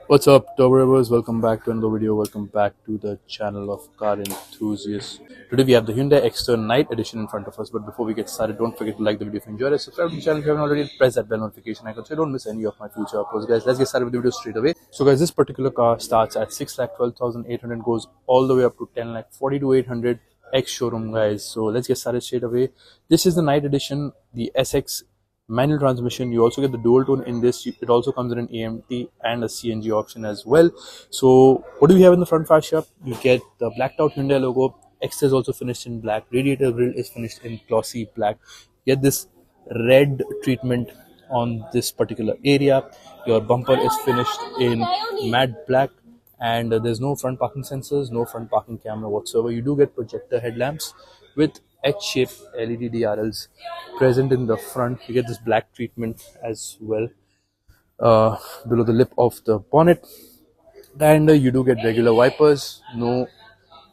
What's up, Turbo? Welcome back to another video. Welcome back to the channel of car enthusiasts. Today we have the Hyundai Exter Knight Edition in front of us. But before we get started, don't forget to like the video if you enjoyed it. Subscribe to the channel if you haven't already. Press that bell notification icon so you don't miss any of my future uploads. Guys, let's get started with the video straight away. So, guys, this particular car starts at 6,12,800, goes all the way up to 10,42,800 ex-showroom, guys. So let's get started straight away. This is the Knight Edition, the SX manual transmission. You also get the dual tone in this. It also comes in an AMT and a CNG option as well. So what do we have in the front fascia? You get the blacked out Hyundai logo. Exter is also finished in black. Radiator grille is finished in glossy black. You get this red treatment on this particular area. Your bumper is finished in matte black, and there's no front parking sensors, no front parking camera whatsoever. You do get projector headlamps with H-shaped LED DRLs present in the front. You get this black treatment as well below the lip of the bonnet, and you do get regular wipers. No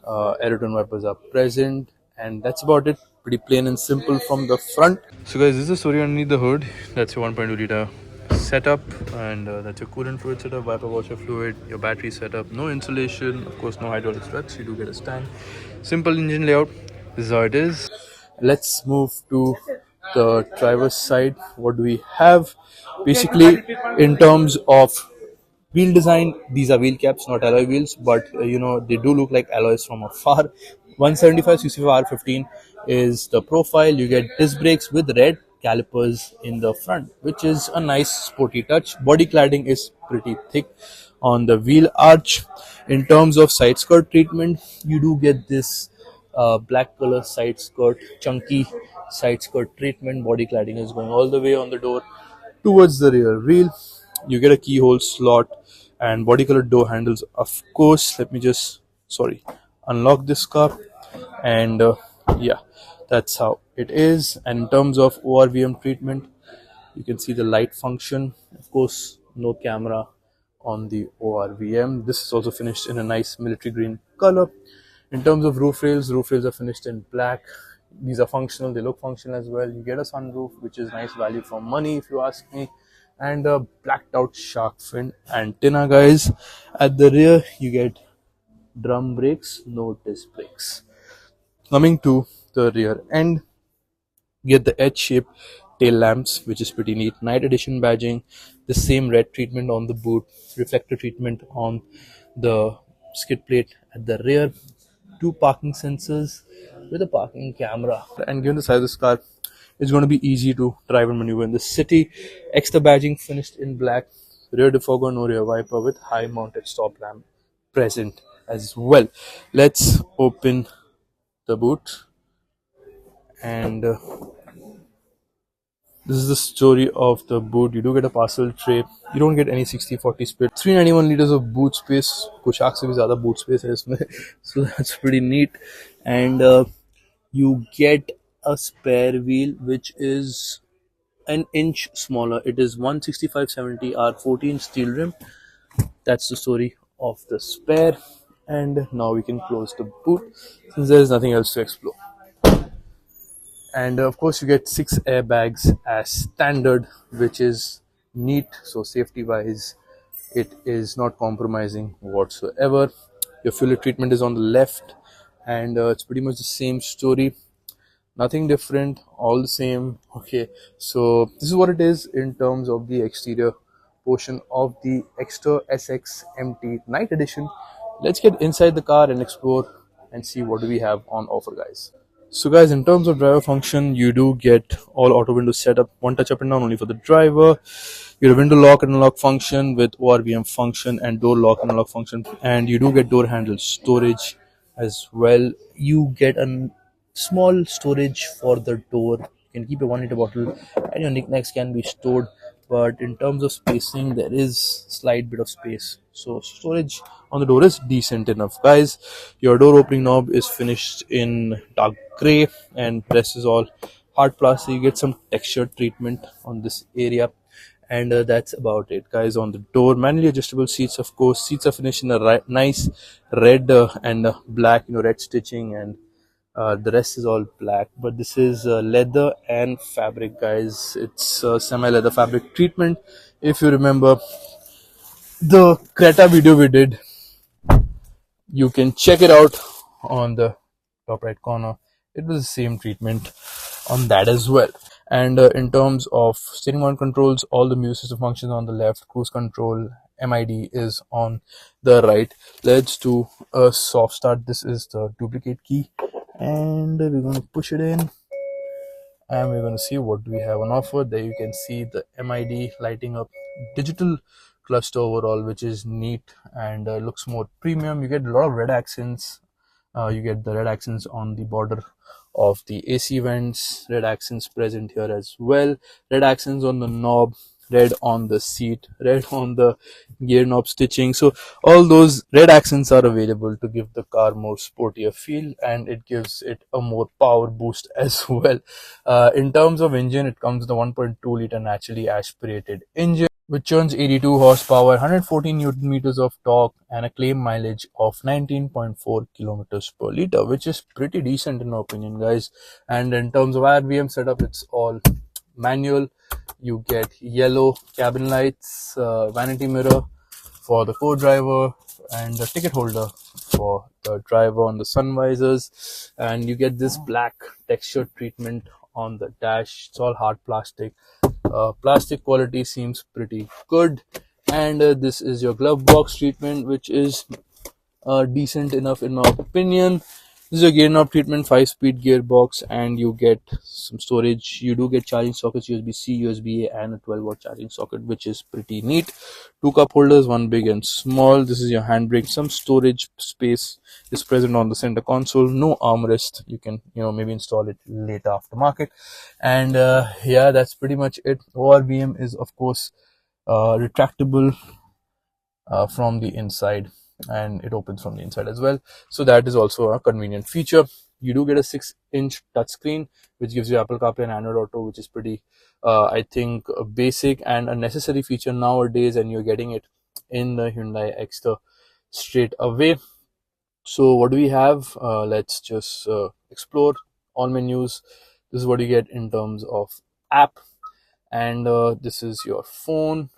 aeroton wipers are present, and that's about it. Pretty plain and simple from the front. So guys, this is the story underneath the hood. That's your 1.2 liter setup, and that's your coolant fluid setup, wiper washer fluid, your battery setup. No insulation, of course, no hydraulic struts. You do get a stand. Simple engine layout. This is how it is. Let's move to the driver's side. What do we have? Basically, in terms of wheel design, these are wheel caps, not alloy wheels, but they do look like alloys from afar. 175cc for R15 is the profile. You get disc brakes with red calipers in the front, which is a nice sporty touch. Body cladding is pretty thick on the wheel arch. In terms of side skirt treatment, you do get this black color side skirt, chunky side skirt treatment. Body cladding is going all the way on the door towards the rear wheel. You get a keyhole slot and body colored door handles, of course. Let me just unlock this car, and yeah, that's how it is. And in terms of ORVM treatment, you can see the light function. Of course, no camera on the ORVM. This is also finished in a nice military green color. In terms of roof rails are finished in black. These are functional, they look functional as well. You get a sunroof, which is nice value for money if you ask me, and a blacked out shark fin antenna, guys. At the rear, you get drum brakes, no disc brakes. Coming to the rear end, you get the H-shaped tail lamps, which is pretty neat. Knight Edition badging, the same red treatment on the boot, reflector treatment on the skid plate at the rear. Two parking sensors with a parking camera, and given the size of this car, it's going to be easy to drive and maneuver in the city. Extra badging finished in black. Rear defogger, no rear wiper, with high mounted stop lamp present as well. Let's open the boot, and this is the story of the boot. You do get a parcel tray. You don't get any 60-40 split. 391 liters of boot space. कुछ आग से भी ज़्यादा boot space है इसमें. So that's pretty neat. And you get a spare wheel, which is an inch smaller. It is 165/70 R14 steel rim. That's the story of the spare. And now we can close the boot since there is nothing else to explore. And of course, you get 6 airbags as standard, which is neat. So safety wise, it is not compromising whatsoever. Your fuel treatment is on the left, and it's pretty much the same story. Nothing different, all the same. Okay, so this is what it is in terms of the exterior portion of the Exter SX MT Knight Edition. Let's get inside the car and explore and see what do we have on offer, guys. So guys, in terms of driver function, you do get all auto windows setup, one touch up and down only for the driver. You have window lock and unlock function with ORVM function, and door lock and unlock function, and you do get door handle storage as well. You get a small storage for the door. You can keep a 1 liter bottle, and your knickknacks can be stored. But in terms of spacing, there is slight bit of space, so storage on the door is decent enough, guys. Your door opening knob is finished in dark gray, and rest is all hard plastic. You get some texture treatment on this area, and that's about it, guys. On the door, manually adjustable seats, of course. Seats are finished in a nice red and black, red stitching, and the rest is all black. But this is leather and fabric, guys. It's semi leather fabric treatment. If you remember, the Creta video we did, you can check it out on the top right corner. It was the same treatment on that as well. And in terms of steering wheel controls, all the music system functions on the left, cruise control, MID is on the right. Let's do a soft start. This is the duplicate key, and we're going to push it in, and we're going to see what we have on offer. There you can see the MID lighting up, digital cluster overall, which is neat and looks more premium. You get a lot of red accents. You get the red accents on the border of the AC vents, red accents present here as well, red accents on the knob, red on the seat, red on the gear knob stitching. So all those red accents are available to give the car more sportier feel, and it gives it a more power boost as well. In terms of engine, it comes with the 1.2 liter naturally aspirated engine, which churns 82 horsepower, 114 newton meters of torque, and a claim mileage of 19.4 kilometers per liter, which is pretty decent in my opinion, guys. And in terms of RVM setup, it's all manual. You get yellow cabin lights, vanity mirror for the co-driver, and a ticket holder for the driver on the sun visors, and you get this black texture treatment on the dash. It's all hard plastic. Plastic quality seems pretty good, and this is your glove box treatment, which is decent enough in my opinion. This is a gear knob treatment, 5-speed gearbox, and you get some storage. You do get charging sockets, USB-C, USB-A, and a 12-watt charging socket, which is pretty neat. 2 cup holders, one big and small. This is your handbrake. Some storage space is present on the center console. No armrest. You can, maybe install it later aftermarket. And yeah, that's pretty much it. ORVM is, of course, retractable from the inside, and it opens from the inside as well, so that is also a convenient feature. You do get a 6-inch touchscreen, which gives you Apple CarPlay and Android Auto, which is pretty I think a basic and a necessary feature nowadays, and you're getting it in the Hyundai Exter straight away. So what do we have? Let's just explore all menus. This is what you get in terms of app, and this is your phone.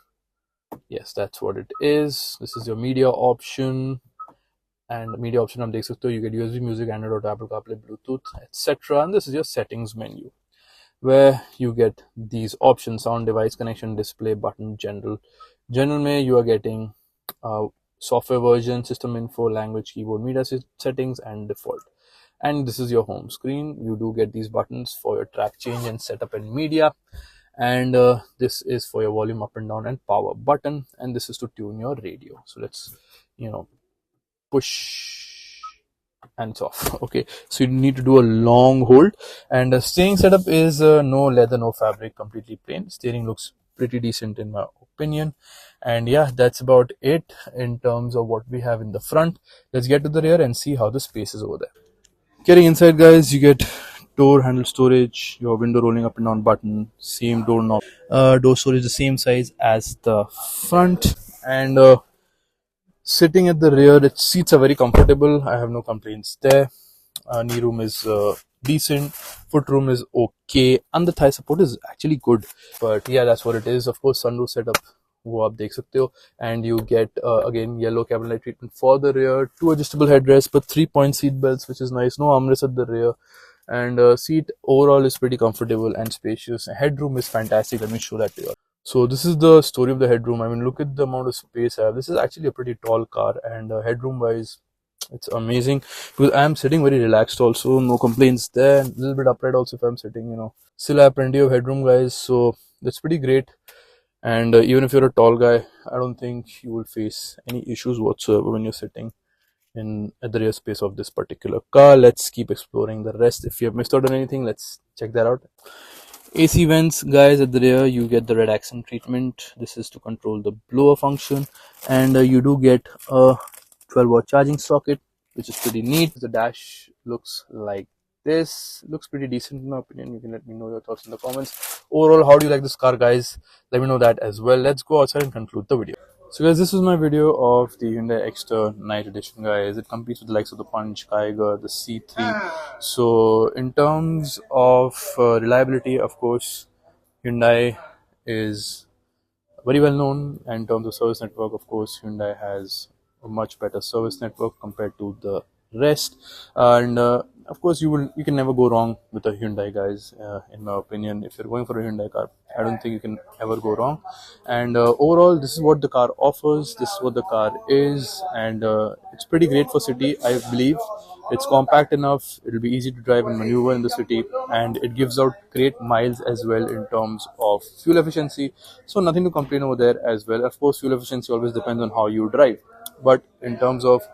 Yes, that's what it is. This is your media option, and the media option, you get USB music, Android Auto, Apple CarPlay, Bluetooth, etc. And this is your settings menu, where you get these options: sound, device connection, display, button, general. General mein you are getting software version, system info, language, keyboard, media settings, and default. And this is your home screen. You do get these buttons for your track change and setup and media. And this is for your volume up and down and power button, and this is to tune your radio. So let's push, and it's off. Okay, so you need to do a long hold. And the steering setup is no leather, no fabric, completely plain. Steering looks pretty decent in my opinion. And yeah, that's about it in terms of what we have in the front. Let's get to the rear and see how the space is over there. Getting inside, guys, you get door handle storage, your window rolling up and down button, same door knob. Door storage the same size as the front, and sitting at the rear, its seats are very comfortable. I have no complaints there. Knee room is decent, foot room is okay, and the thigh support is actually good. But yeah, that's what it is. Of course, sunroof setup वो आप देख सकते हो, and you get again yellow cabin light treatment for the rear, 2 adjustable headrests, but 3-point seat belts, which is nice. No armrest at the rear, and seat overall is pretty comfortable and spacious. Headroom is fantastic. Let me show that to you. So this is the story of the headroom. I mean, look at the amount of space I have. This is actually a pretty tall car, and headroom wise, it's amazing, because I am sitting very relaxed also. No complaints there. A little bit upright also if I'm sitting, still I have plenty of headroom, guys, so that's pretty great. And even if you're a tall guy, I don't think you will face any issues whatsoever when you're sitting in at the rear space of this particular car. Let's keep exploring the rest. If you have missed out on anything, let's check that out. AC vents, guys, at the rear you get the red accent treatment. This is to control the blower function, and you do get a 12-watt charging socket, which is pretty neat. The dash looks like this. Looks pretty decent in my opinion. You can let me know your thoughts in the comments. Overall, how do you like this car, guys? Let me know that as well. Let's go outside and conclude the video. So guys, this was my video of the Hyundai Exter Knight Edition, guys. It competes with the likes of the Punch, Kiger, the C3. So in terms of reliability, of course, Hyundai is very well known in terms of service network. Of course, Hyundai has a much better service network compared to the rest, and of course you can never go wrong with a Hyundai, guys. In my opinion, if you're going for a Hyundai car, I don't think you can ever go wrong. And overall, this is what the car offers, this is what the car is, and it's pretty great for city, I believe. It's compact enough, it'll be easy to drive and maneuver in the city, and it gives out great miles as well in terms of fuel efficiency. So nothing to complain over there as well. Of course, fuel efficiency always depends on how you drive, but in terms of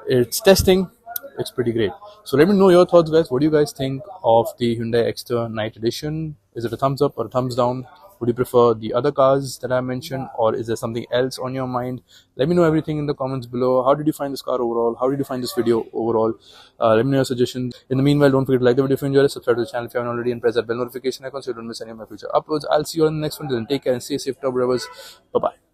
its testing, it's pretty great. So let me know your thoughts, guys. What do you guys think of the Hyundai Exter Knight Edition? Is it a thumbs up or a thumbs down? Would you prefer the other cars that I mentioned, or is there something else on your mind? Let me know everything in the comments below. How did you find this car overall? How did you find this video overall? Let me know your suggestions. In the meanwhile, don't forget to like the video if you enjoyed it, subscribe to the channel if you haven't already, and press that bell notification icon so you don't miss any of my future uploads. I'll see you on the next one. Then take care and stay safe, top drivers. Bye bye.